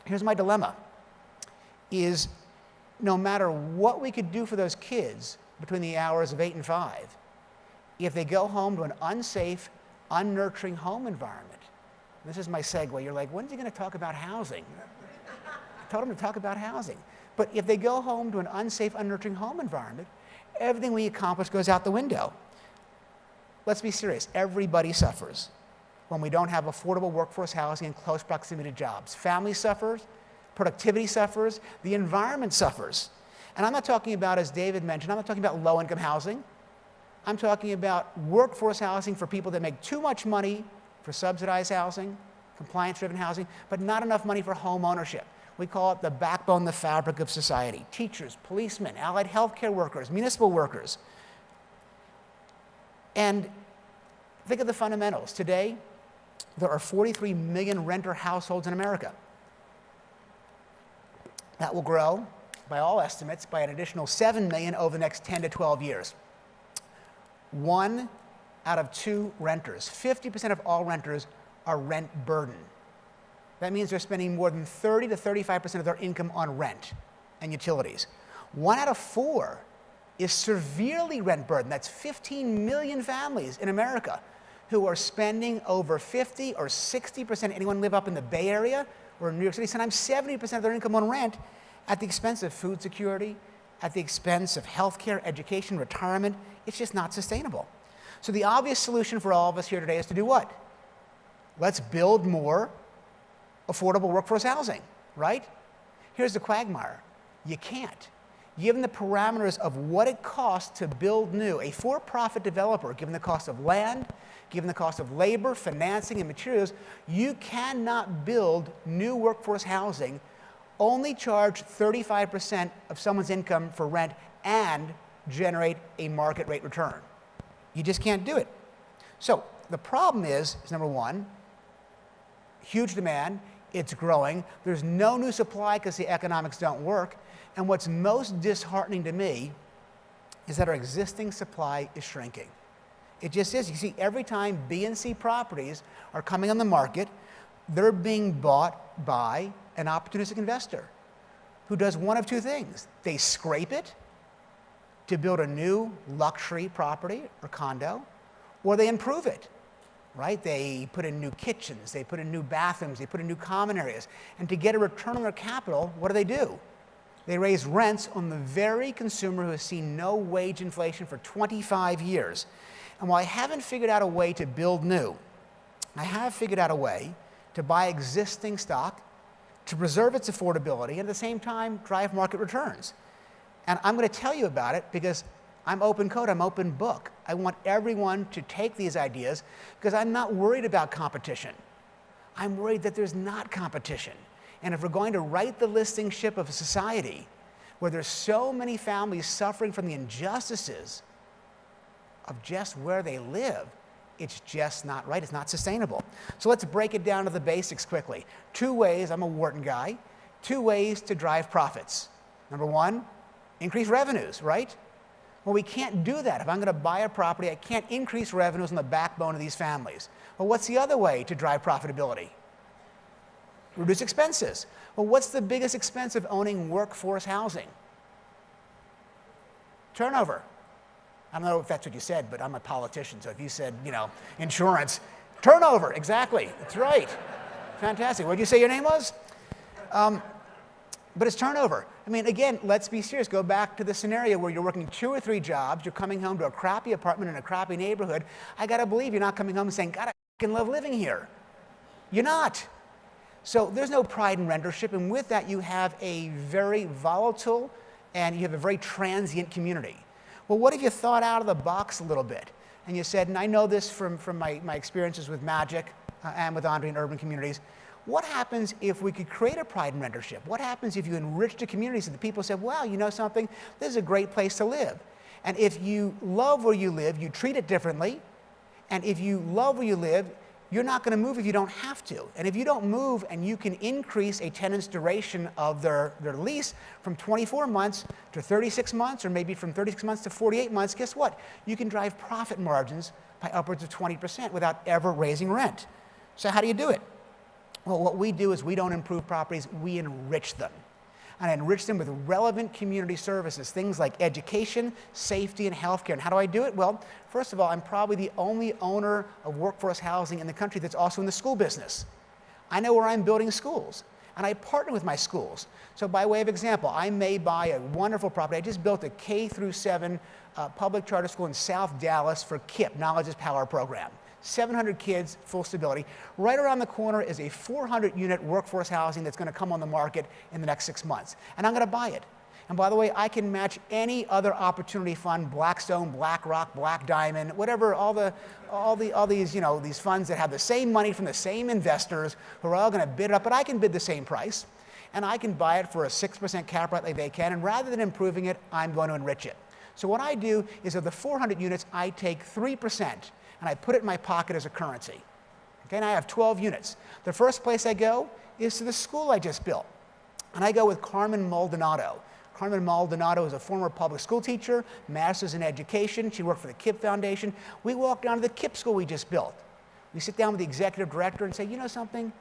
Here's my dilemma, is no matter what we could do for those kids between the hours of 8 and 5, if they go home to an unsafe, unnurturing home environment, this is my segue, you're like, when's he going to talk about housing? I told him to talk about housing. But if they go home to an unsafe, unnurturing home environment, everything we accomplish goes out the window. Let's be serious. Everybody suffers when we don't have affordable workforce housing in close proximity to jobs. Family suffers, productivity suffers, the environment suffers. And I'm not talking about, as David mentioned, I'm not talking about low-income housing. I'm talking about workforce housing for people that make too much money for subsidized housing, compliance-driven housing, but not enough money for home ownership. We call it the backbone, the fabric of society. Teachers, policemen, allied healthcare workers, municipal workers. And think of the fundamentals. Today, there are 43 million renter households in America. That will grow, by all estimates, by an additional 7 million over the next 10 to 12 years. 1 out of 2 renters, 50% of all renters, are rent burdened. That means they're spending more than 30 to 35% of their income on rent and utilities. 1 out of 4 is severely rent burdened. That's 15 million families in America who are spending over 50 or 60%, anyone live up in the Bay Area or in New York City, sometimes 70% of their income on rent, at the expense of food security, at the expense of healthcare, education, retirement. It's just not sustainable. So the obvious solution for all of us here today is to do what? Let's build more affordable workforce housing, right? Here's the quagmire. You can't. Given the parameters of what it costs to build new, a for-profit developer, given the cost of land, given the cost of labor, financing, and materials, you cannot build new workforce housing, only charge 35% of someone's income for rent, and generate a market rate return. You just can't do it. So the problem is number one, huge demand. It's growing. There's no new supply because the economics don't work. And what's most disheartening to me is that our existing supply is shrinking. It just is. You see, every time B and C properties are coming on the market, they're being bought by an opportunistic investor who does one of two things. They scrape it to build a new luxury property or condo, or they improve it. Right? They put in new kitchens, they put in new bathrooms, they put in new common areas. And to get a return on their capital, what do? They raise rents on the very consumer who has seen no wage inflation for 25 years. And while I haven't figured out a way to build new, I have figured out a way to buy existing stock, to preserve its affordability, and at the same time drive market returns. And I'm going to tell you about it because I'm open code, I'm open book. I want everyone to take these ideas because I'm not worried about competition. I'm worried that there's not competition. And if we're going to right the listing ship of a society where there's so many families suffering from the injustices of just where they live, it's just not right, it's not sustainable. So let's break it down to the basics quickly. 2 ways, I'm a Wharton guy, 2 ways to drive profits. Number 1, increase revenues, right? Well, we can't do that. If I'm going to buy a property, I can't increase revenues on the backbone of these families. Well, what's the other way to drive profitability? Reduce expenses. Well, what's the biggest expense of owning workforce housing? Turnover. I don't know if that's what you said, but I'm a politician, so if you said, insurance, turnover, exactly. That's right. Fantastic. What did you say your name was? But it's turnover. I mean, again, let's be serious. Go back to the scenario where you're working 2 or 3 jobs, you're coming home to a crappy apartment in a crappy neighborhood. I got to believe you're not coming home and saying, God, I fucking love living here. You're not. So there's no pride in rentership, and with that you have a very volatile and you have a very transient community. Well, what if you thought out of the box a little bit and you said, and I know this from my experiences with Magic and with Andre in urban communities, what happens if we could create a pride in rentership? What happens if you enrich the community so that people say, wow, you know something, this is a great place to live. And if you love where you live, you treat it differently. And if you love where you live, you're not going to move if you don't have to. And if you don't move and you can increase a tenant's duration of their lease from 24 months to 36 months, or maybe from 36 months to 48 months, guess what? You can drive profit margins by upwards of 20% without ever raising rent. So how do you do it? Well, what we do is we don't improve properties, we enrich them. And I enrich them with relevant community services, things like education, safety, and healthcare. And how do I do it? Well, first of all, I'm probably the only owner of workforce housing in the country that's also in the school business. I know where I'm building schools, and I partner with my schools. So by way of example, I may buy a wonderful property. I just built a K through 7 public charter school in South Dallas for KIPP, Knowledge is Power program. 700 kids, full stability. Right around the corner is a 400-unit workforce housing that's going to come on the market in the next 6 months. And I'm going to buy it. And by the way, I can match any other opportunity fund, Blackstone, BlackRock, Black Diamond, whatever, all these, these funds that have the same money from the same investors who are all going to bid it up, but I can bid the same price. And I can buy it for a 6% cap rate like they can, and rather than improving it, I'm going to enrich it. So what I do is of the 400 units, I take 3%, and I put it in my pocket as a currency. Okay, and I have 12 units. The first place I go is to the school I just built. And I go with Carmen Maldonado. Carmen Maldonado is a former public school teacher, master's in education. She worked for the KIPP Foundation. We walk down to the KIPP school we just built. We sit down with the executive director and say, you know something?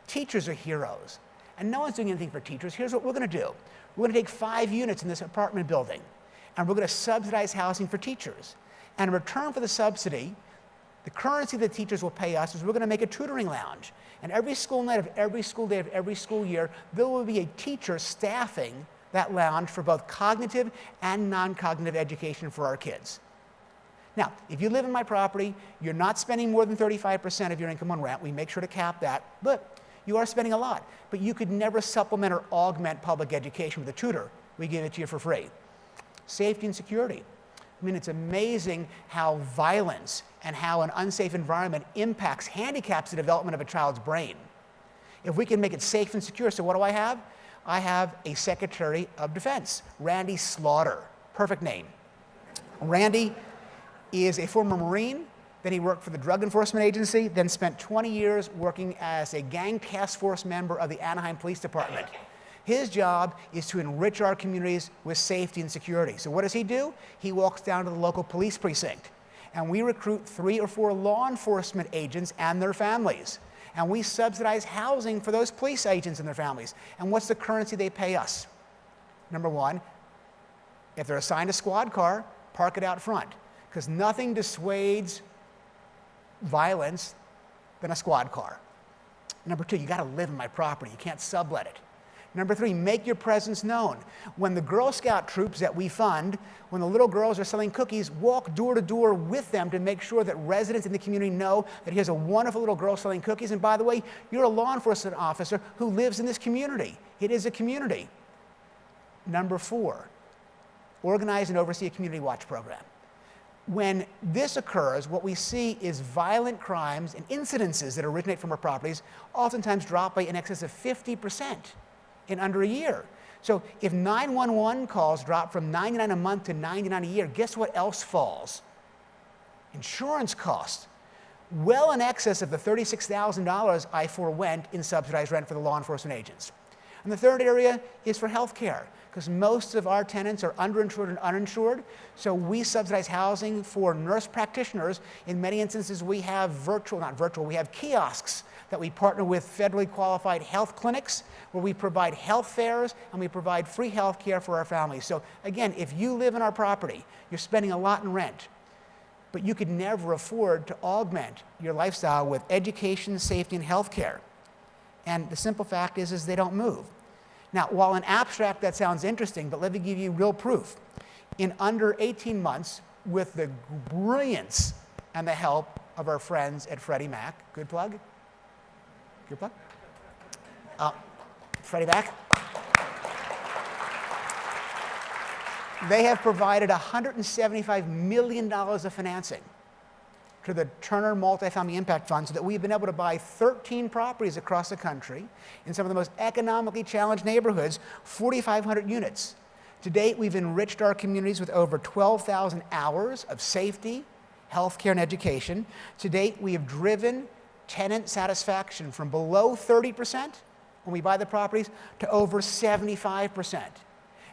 Teachers are heroes. And no one's doing anything for teachers. Here's what we're going to do. We're going to take 5 units in this apartment building, and we're going to subsidize housing for teachers. And in return for the subsidy, the currency that teachers will pay us is we're going to make a tutoring lounge. And every school night of every school day of every school year, there will be a teacher staffing that lounge for both cognitive and non-cognitive education for our kids. Now, if you live in my property, you're not spending more than 35% of your income on rent. We make sure to cap that, but you are spending a lot. But you could never supplement or augment public education with a tutor. We give it to you for free. Safety and security. I mean, it's amazing how violence and how an unsafe environment handicaps the development of a child's brain. If we can make it safe and secure, so what do I have? I have a Secretary of Defense, Randy Slaughter. Perfect name. Randy is a former Marine, then he worked for the Drug Enforcement Agency, then spent 20 years working as a gang task force member of the Anaheim Police Department. His job is to enrich our communities with safety and security. So what does he do? He walks down to the local police precinct, and we recruit 3 or 4 law enforcement agents and their families. And we subsidize housing for those police agents and their families. And what's the currency they pay us? Number one, if they're assigned a squad car, park it out front, because nothing dissuades violence than a squad car. Number 2, you got to live in my property. You can't sublet it. Number 3, make your presence known. When the Girl Scout troops that we fund, when the little girls are selling cookies, walk door to door with them to make sure that residents in the community know that here's a wonderful little girl selling cookies. And by the way, you're a law enforcement officer who lives in this community. It is a community. Number 4, organize and oversee a community watch program. When this occurs, what we see is violent crimes and incidences that originate from our properties oftentimes drop by in excess of 50% in under a year. So if 911 calls drop from 99 a month to 99 a year, guess what else falls? Insurance costs. Well in excess of the $36,000 I forewent in subsidized rent for the law enforcement agents. And the third area is for health care, because most of our tenants are underinsured and uninsured. So we subsidize housing for nurse practitioners. In many instances, we have we have kiosks that we partner with federally qualified health clinics where we provide health fairs and we provide free health care for our families. So again, if you live in our property, you're spending a lot in rent, but you could never afford to augment your lifestyle with education, safety, and health care. And the simple fact is they don't move. Now, while in abstract that sounds interesting, but let me give you real proof. In under 18 months, with the brilliance and the help of our friends at Freddie Mac, good plug? Good plug? Freddie Mac. They have provided $175 million of financing to the Turner Multifamily Impact Fund so that we've been able to buy 13 properties across the country in some of the most economically challenged neighborhoods, 4,500 units. To date, we've enriched our communities with over 12,000 hours of safety, healthcare, and education. To date, we have driven tenant satisfaction from below 30% when we buy the properties to over 75%.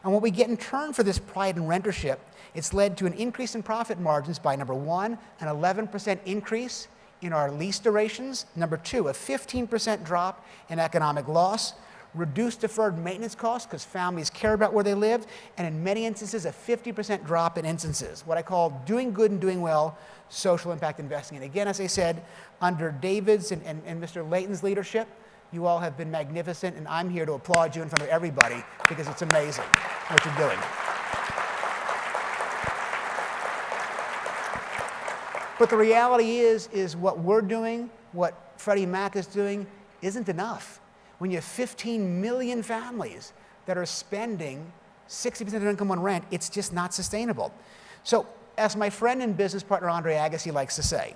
And what we get in turn for this pride in rentership, it's led to an increase in profit margins by, number 1, an 11% increase in our lease durations. Number two, a 15% drop in economic loss, reduced deferred maintenance costs because families care about where they live, and in many instances, a 50% drop in instances, what I call doing good and doing well, social impact investing. And again, as I said, under David's and Mr. Layton's leadership, you all have been magnificent, and I'm here to applaud you in front of everybody because it's amazing what you're doing. But the reality is what we're doing, what Freddie Mac is doing, isn't enough. When you have 15 million families that are spending 60% of their income on rent, it's just not sustainable. So, as my friend and business partner Andre Agassi likes to say,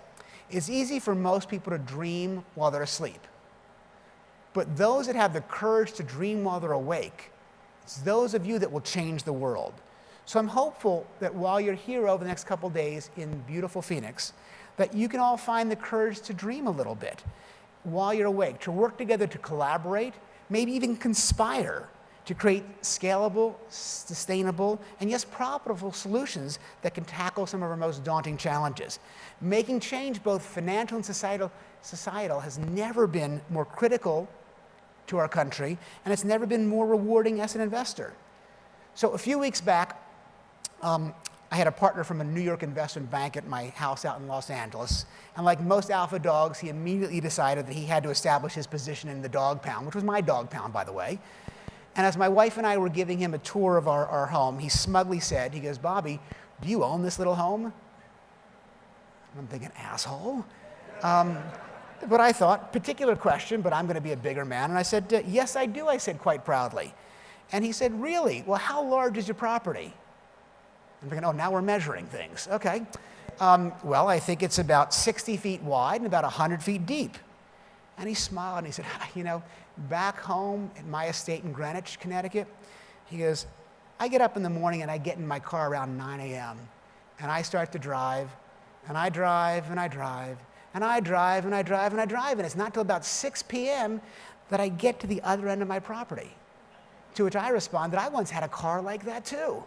it's easy for most people to dream while they're asleep. But those that have the courage to dream while they're awake, it's those of you that will change the world. So I'm hopeful that while you're here over the next couple days in beautiful Phoenix, that you can all find the courage to dream a little bit while you're awake, to work together to collaborate, maybe even conspire to create scalable, sustainable, and yes, profitable solutions that can tackle some of our most daunting challenges. Making change, both financial and societal has never been more critical to our country, and it's never been more rewarding as an investor. So a few weeks back, I had a partner from a New York investment bank at my house out in Los Angeles, and like most alpha dogs, he immediately decided that he had to establish his position in the dog pound, which was my dog pound, by the way. And as my wife and I were giving him a tour of our home, he smugly said, he goes, "Bobby, do you own this little home?" And I'm thinking, asshole. But I thought, particular question, but I'm going to be a bigger man. And I said, "Yes, I do," I said quite proudly. And he said, "Really? Well, how large is your property?" I'm thinking, oh, now we're measuring things. Okay. Well, I think it's about 60 feet wide and about 100 feet deep. And he smiled and he said, you know, back home at my estate in Greenwich, Connecticut, he goes, I get up in the morning and I get in my car around 9 a.m. and I start to drive, and I drive, and I drive, and I drive, and I drive, and I drive, and it's not till about 6 p.m. that I get to the other end of my property. To which I responded, I once had a car like that too.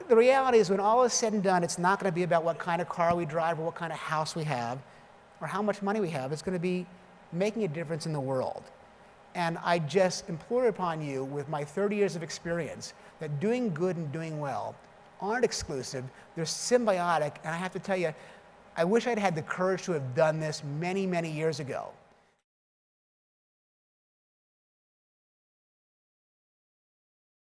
The reality is, when all is said and done, it's not going to be about what kind of car we drive or what kind of house we have or how much money we have. It's going to be making a difference in the world. And I just implore upon you, with my 30 years of experience, that doing good and doing well aren't exclusive. They're symbiotic. And I have to tell you, I wish I'd had the courage to have done this many, many years ago.